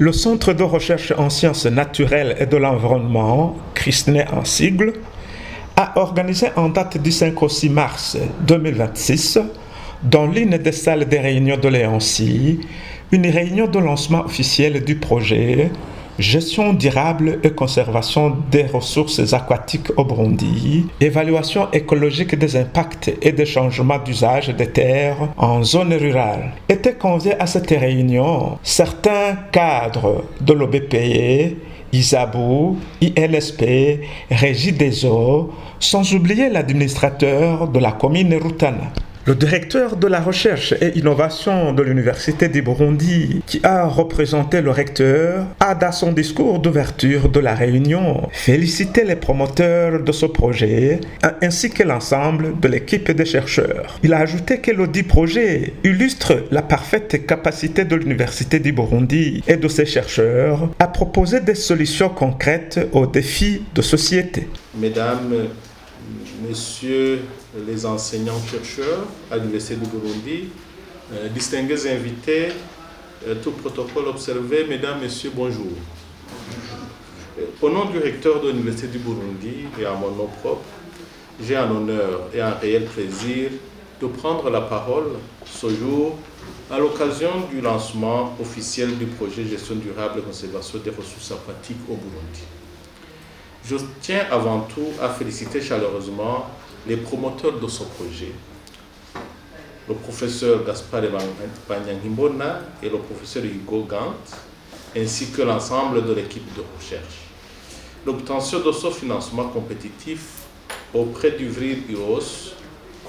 Le Centre de recherche en sciences naturelles et de l'environnement, CRISNE en sigle, a organisé en date du 5 au 6 mars 2026, dans l'une des salles des réunions de Léoncy, une réunion de lancement officiel du projet Gestion durable et conservation des ressources aquatiques au Burundi, évaluation écologique des impacts et des changements d'usage des terres en zone rurale. Étaient conviés à cette réunion certains cadres de l'OBPE, Isabu, INSP, Régie des eaux, sans oublier l'administrateur de la commune Rutana. Le directeur de la recherche et innovation de l'Université du Burundi, qui a représenté le recteur, a dans son discours d'ouverture de la réunion félicité les promoteurs de ce projet ainsi que l'ensemble de l'équipe des chercheurs. Il a ajouté que le dit projet illustre la parfaite capacité de l'Université du Burundi et de ses chercheurs à proposer des solutions concrètes aux défis de société. Mesdames, Messieurs les enseignants-chercheurs à l'Université du Burundi, distingués invités, tout protocole observé, Mesdames, Messieurs, bonjour. Au nom du recteur de l'Université du Burundi et à mon nom propre, j'ai un honneur et un réel plaisir de prendre la parole ce jour à l'occasion du lancement officiel du projet Gestion durable et conservation des ressources aquatiques au Burundi. Je tiens avant tout à féliciter chaleureusement les promoteurs de ce projet, le professeur Gaspard Banyangimbona et le professeur Hugo Gant, ainsi que l'ensemble de l'équipe de recherche. L'obtention de ce financement compétitif auprès du VRIR-IOS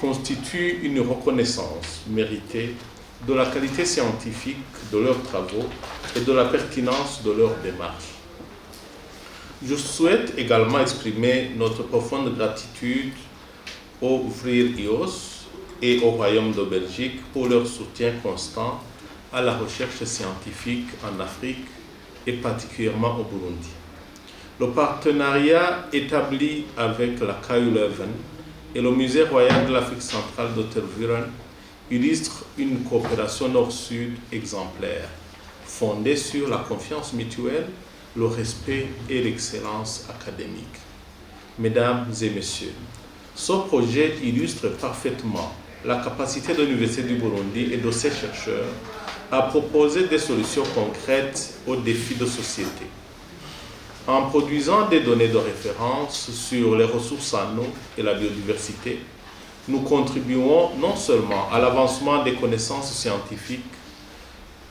constitue une reconnaissance méritée de la qualité scientifique de leurs travaux et de la pertinence de leur démarche. Je souhaite également exprimer notre profonde gratitude au VRIR-IOS et au Royaume de Belgique pour leur soutien constant à la recherche scientifique en Afrique et particulièrement au Burundi. Le partenariat établi avec la KU Leuven et le Musée royal de l'Afrique centrale de Tervuren illustre une coopération nord-sud exemplaire, fondée sur la confiance mutuelle, le respect et l'excellence académique. Mesdames et messieurs, ce projet illustre parfaitement la capacité de l'Université du Burundi et de ses chercheurs à proposer des solutions concrètes aux défis de société. En produisant des données de référence sur les ressources en eau et la biodiversité, nous contribuons non seulement à l'avancement des connaissances scientifiques,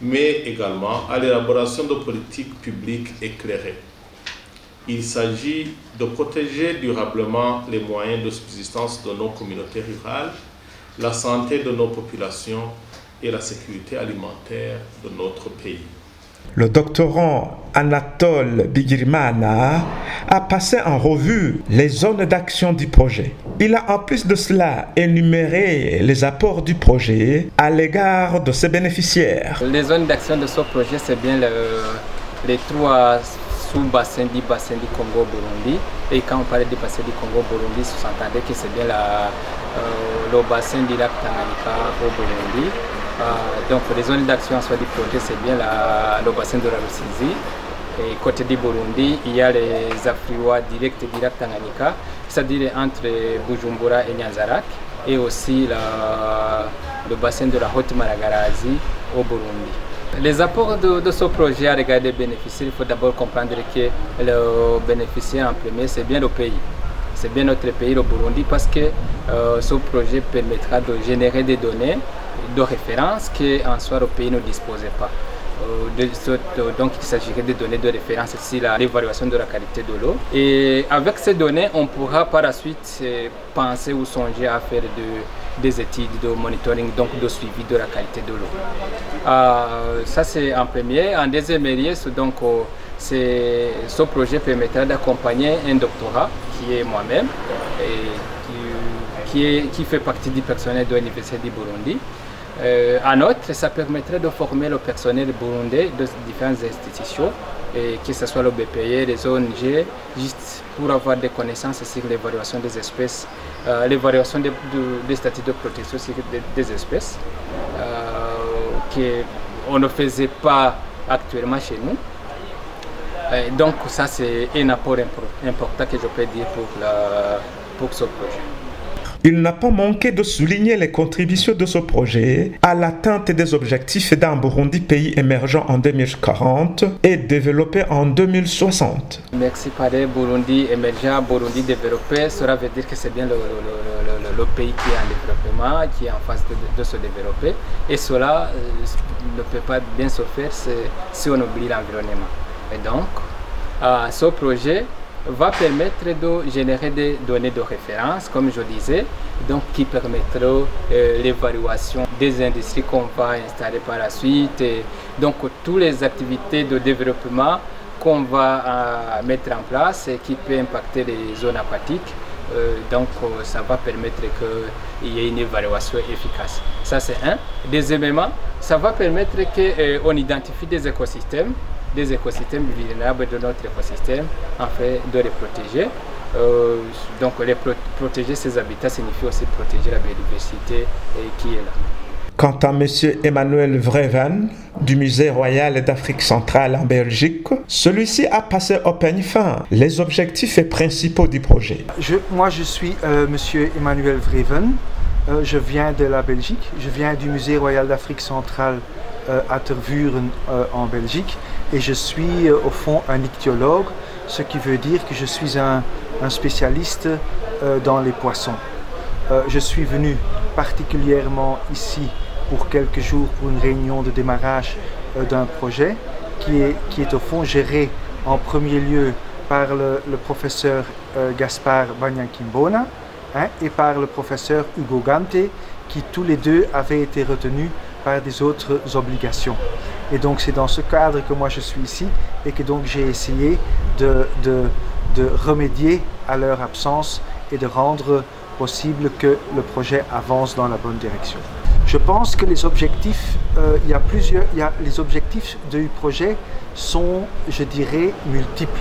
mais également à l'élaboration de politiques publiques éclairées. Il s'agit de protéger durablement les moyens de subsistance de nos communautés rurales, la santé de nos populations et la sécurité alimentaire de notre pays. Le doctorant Anatole Bigirimana a passé en revue les zones d'action du projet. Il a en plus de cela énuméré les apports du projet à l'égard de ses bénéficiaires. Les zones d'action de ce projet, c'est bien les trois sous-bassins du bassin du Congo-Burundi. Et quand on parle du bassin du Congo-Burundi, vous entendez que c'est bien le bassin du lac Tanganyika au Burundi. Donc les zones d'action en soi du projet, c'est bien le bassin de la Rusizi. Et côté du Burundi, il y a les affluents directs du lac Tanganyika, c'est-à-dire entre Bujumbura et Nyanzarak, et aussi le bassin de la Haute Maragarazi au Burundi. Les apports de ce projet à regarder les bénéficiaires, il faut d'abord comprendre que le bénéficiaire en premier, c'est bien le pays. C'est bien notre pays, le Burundi, parce que ce projet permettra de générer des données de référence qu'en soi le pays ne disposait pas. Donc il s'agirait de données de référence ici, l'évaluation de la qualité de l'eau. Et avec ces données, on pourra par la suite penser ou songer à faire des études de monitoring, donc de suivi de la qualité de l'eau. Ça c'est en premier. En deuxième lieu, donc, ce projet permettra d'accompagner un doctorat qui est moi-même et qui fait partie du personnel de l'Université du Burundi. En outre, ça permettrait de former le personnel burundais de différentes institutions, et que ce soit le BPE, les ONG, juste pour avoir des connaissances sur l'évaluation des espèces, l'évaluation des statuts de protection des espèces, qu'on ne faisait pas actuellement chez nous. Donc ça c'est un apport important que je peux dire pour ce projet. Il n'a pas manqué de souligner les contributions de ce projet à l'atteinte des objectifs d'un Burundi pays émergent en 2040 et développé en 2060. Merci Padre. Burundi émergent, Burundi développé, cela veut dire que c'est bien le pays qui est en développement, qui est en phase de se développer. Et cela ne peut pas bien se faire si on oublie l'environnement. Et donc, ce projet va permettre de générer des données de référence, comme je disais, donc qui permettront l'évaluation des industries qu'on va installer par la suite, et donc toutes les activités de développement qu'on va mettre en place et qui peut impacter les zones aquatiques. Donc ça va permettre qu'il y ait une évaluation efficace. Ça c'est un. Deuxièmement, ça va permettre qu'on identifie des écosystèmes vulnérables de notre écosystème afin de les protéger. Donc protéger ces habitats signifie aussi protéger la biodiversité qui est là. Quant à M. Emmanuel Vreven, du Musée royal d'Afrique centrale en Belgique, celui-ci a passé au peigne fin les objectifs et principaux du projet. Moi, je suis M. Emmanuel Vreven. Je viens de la Belgique. Je viens du Musée royal d'Afrique centrale à Tervuren en Belgique. Et je suis au fond un ichthyologue, ce qui veut dire que je suis un spécialiste dans les poissons. Je suis venu particulièrement ici pour quelques jours pour une réunion de démarrage d'un projet qui est au fond géré en premier lieu par le professeur Gaspard Banyankimbona et par le professeur Hugo Gante, qui tous les deux avaient été retenus par des autres obligations. Et donc c'est dans ce cadre que moi je suis ici et que donc j'ai essayé de remédier à leur absence et de rendre possible que le projet avance dans la bonne direction. Je pense que les objectifs, les objectifs du projet sont, je dirais, multiples.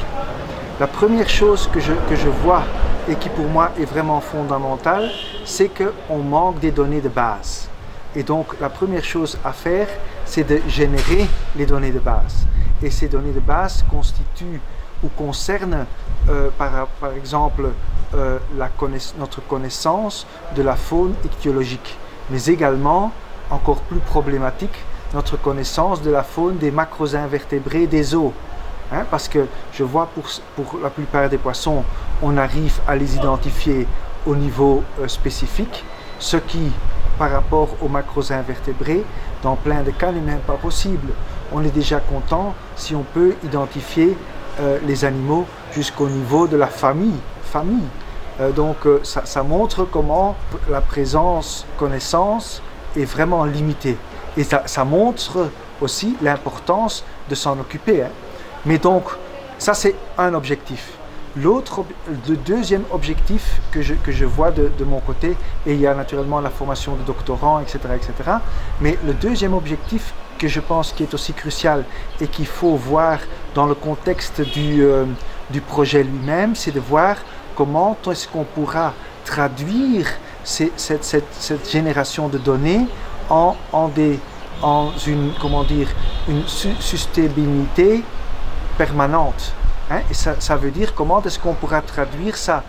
La première chose que je vois et qui pour moi est vraiment fondamentale, c'est qu'on manque des données de base. Et donc la première chose à faire, c'est de générer les données de base. Et ces données de base constituent ou concernent par exemple notre connaissance de la faune ichthyologique, mais également, encore plus problématique, notre connaissance de la faune des macroinvertébrés des eaux. Parce que je vois pour la plupart des poissons, on arrive à les identifier au niveau spécifique, ce qui, par rapport aux macroinvertébrés, dans plein de cas, n'est même pas possible. On est déjà content si on peut identifier les animaux jusqu'au niveau de la famille. Donc ça montre comment la connaissance est vraiment limitée. Et ça montre aussi l'importance de s'en occuper. Mais donc, ça c'est un objectif. Le deuxième objectif que je vois de mon côté, et il y a naturellement la formation de doctorants, etc., mais le deuxième objectif que je pense qui est aussi crucial et qu'il faut voir dans le contexte du projet lui-même, c'est de voir comment est-ce qu'on pourra traduire cette génération de données en une sustainabilité permanente. Et ça veut dire comment est-ce qu'on pourra traduire ça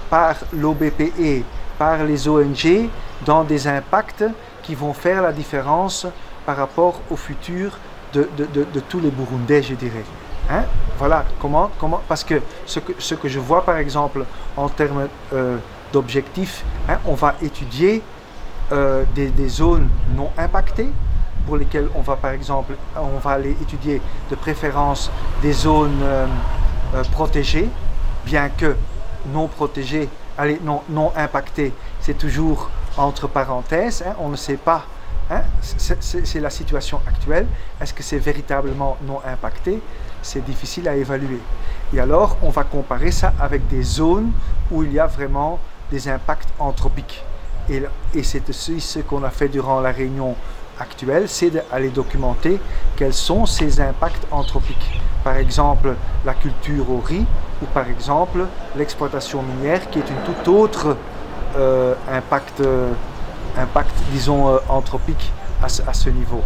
par l'OBPE, par les ONG, dans des impacts qui vont faire la différence par rapport au futur de tous les Burundais, je dirais. Voilà, comment, parce que ce que je vois par exemple en termes d'objectifs, on va étudier des zones non impactées, pour lesquelles on va aller étudier de préférence des zones protégées, bien que non protégées, non impactées, c'est toujours entre parenthèses, on ne sait pas, c'est la situation actuelle, est-ce que c'est véritablement non impacté? C'est difficile à évaluer. Et alors, on va comparer ça avec des zones où il y a vraiment des impacts anthropiques. Et c'est aussi ce qu'on a fait durant la réunion actuelle, c'est d'aller documenter quels sont ces impacts anthropiques. Par exemple, la culture au riz, ou par exemple, l'exploitation minière, qui est une toute autre impact, disons, anthropique à ce niveau.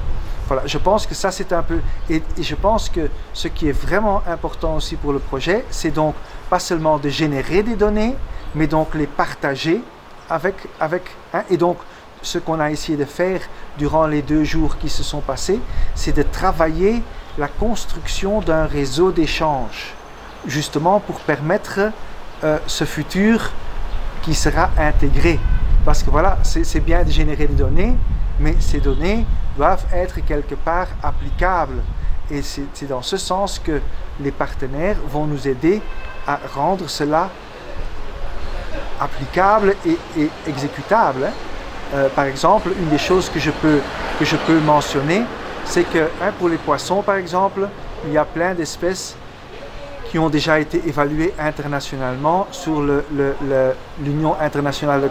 Voilà, je pense que ça c'est un peu... Et je pense que ce qui est vraiment important aussi pour le projet, c'est donc pas seulement de générer des données, mais donc les partager avec et donc ce qu'on a essayé de faire durant les 2 jours qui se sont passés, c'est de travailler la construction d'un réseau d'échange, justement pour permettre ce futur qui sera intégré. Parce que voilà, c'est bien de générer des données, mais ces données doivent être quelque part applicables. Et c'est dans ce sens que les partenaires vont nous aider à rendre cela applicable et exécutable. Par exemple, une des choses que je peux mentionner, c'est que pour les poissons, par exemple, il y a plein d'espèces qui ont déjà été évaluées internationalement sur l'Union internationale de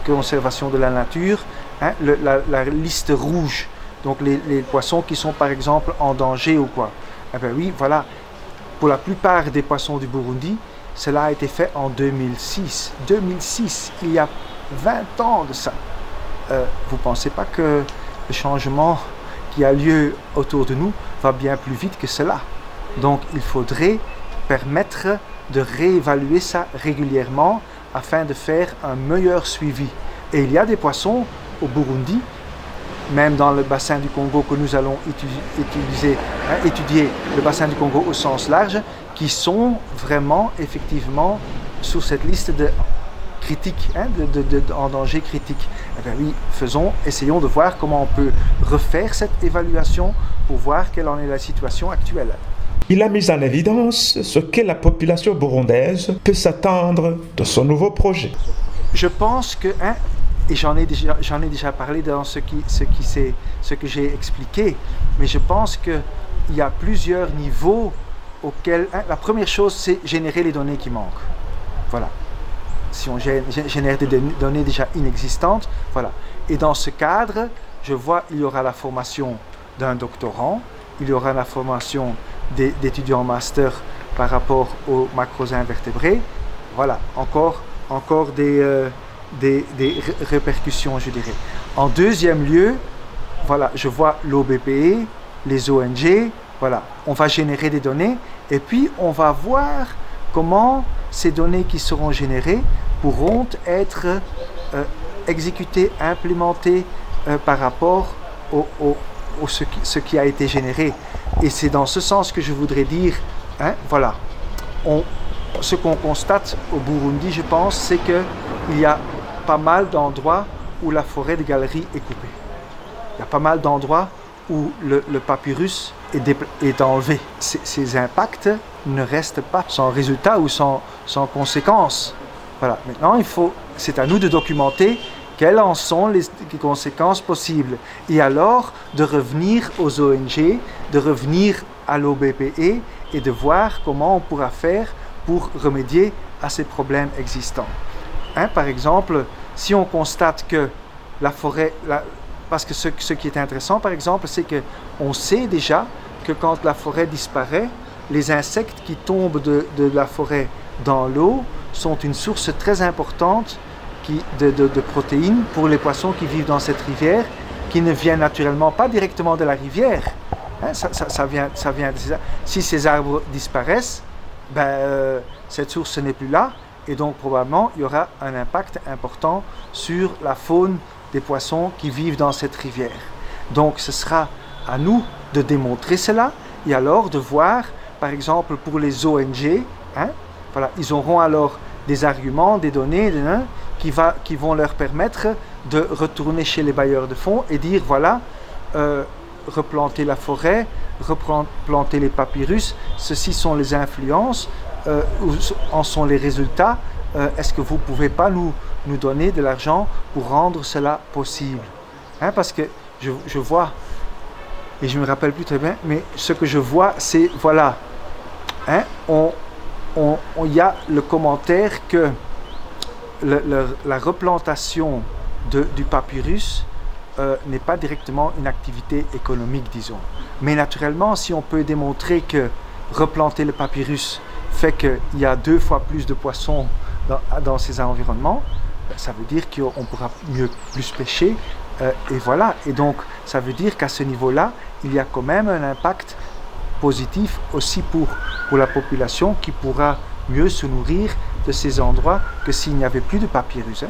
conservation de la nature, la liste rouge. Donc les poissons qui sont par exemple en danger ou quoi. Eh bien oui, voilà, pour la plupart des poissons du Burundi, cela a été fait en 2006. 2006, il y a 20 ans de ça. Vous ne pensez pas que le changement qui a lieu autour de nous va bien plus vite que cela? Donc il faudrait permettre de réévaluer ça régulièrement afin de faire un meilleur suivi. Et il y a des poissons au Burundi, même dans le bassin du Congo que nous allons étudier le bassin du Congo au sens large, qui sont vraiment effectivement sur cette liste de critique, en danger critique. Eh bien oui, essayons de voir comment on peut refaire cette évaluation pour voir quelle en est la situation actuelle. Il a mis en évidence ce que la population burundaise peut s'attendre de son nouveau projet. Je pense que, et j'en ai déjà parlé dans ce que j'ai expliqué, mais je pense qu'il y a plusieurs niveaux auxquels... la première chose, c'est générer les données qui manquent. Voilà. Si on génère des données déjà inexistantes, voilà. Et dans ce cadre, je vois il y aura la formation d'un doctorant, il y aura la formation d'étudiants en master par rapport aux macroinvertébrés. Voilà, encore des répercussions, je dirais. En deuxième lieu, voilà, je vois l'OBPE, les ONG, voilà, on va générer des données et puis on va voir comment ces données qui seront générées pourront être exécutées, implémentées par rapport ce qui a été généré. Et c'est dans ce sens que je voudrais dire, voilà, ce qu'on constate au Burundi, je pense, c'est qu'il y a pas mal d'endroits où la forêt de galerie est coupée. Il y a pas mal d'endroits où le papyrus est enlevé. Ces impacts ne restent pas sans résultat ou sans conséquences. Voilà. Maintenant, c'est à nous de documenter quelles en sont les conséquences possibles. Et alors, de revenir aux ONG, de revenir à l'OBPE et de voir comment on pourra faire pour remédier à ces problèmes existants. Par exemple, si on constate que la forêt... parce que ce qui est intéressant, par exemple, c'est qu'on sait déjà que quand la forêt disparaît, les insectes qui tombent de la forêt dans l'eau sont une source très importante de protéines pour les poissons qui vivent dans cette rivière, qui ne viennent naturellement pas directement de la rivière. Ça vient de ces arbres. Si ces arbres disparaissent, cette source n'est plus là, et donc probablement il y aura un impact important sur la faune des poissons qui vivent dans cette rivière. Donc ce sera à nous de démontrer cela, et alors de voir, par exemple pour les ONG, voilà, ils auront alors des arguments, des données, qui vont leur permettre de retourner chez les bailleurs de fonds et dire voilà, replanter la forêt, replanter les papyrus, ceci sont les influences, où en sont les résultats, est-ce que vous ne pouvez pas nous donner de l'argent pour rendre cela possible? Parce que je vois, et je ne me rappelle plus très bien, mais ce que je vois, c'est, voilà, il y a le commentaire que la replantation du papyrus n'est pas directement une activité économique, disons. Mais naturellement, si on peut démontrer que replanter le papyrus fait qu'il y a 2 fois plus de poissons dans ces environnements, ça veut dire qu'on pourra plus pêcher. Et voilà. Et donc, ça veut dire qu'à ce niveau-là, il y a quand même un impact positif aussi pour la population qui pourra mieux se nourrir de ces endroits que s'il n'y avait plus de papyrus.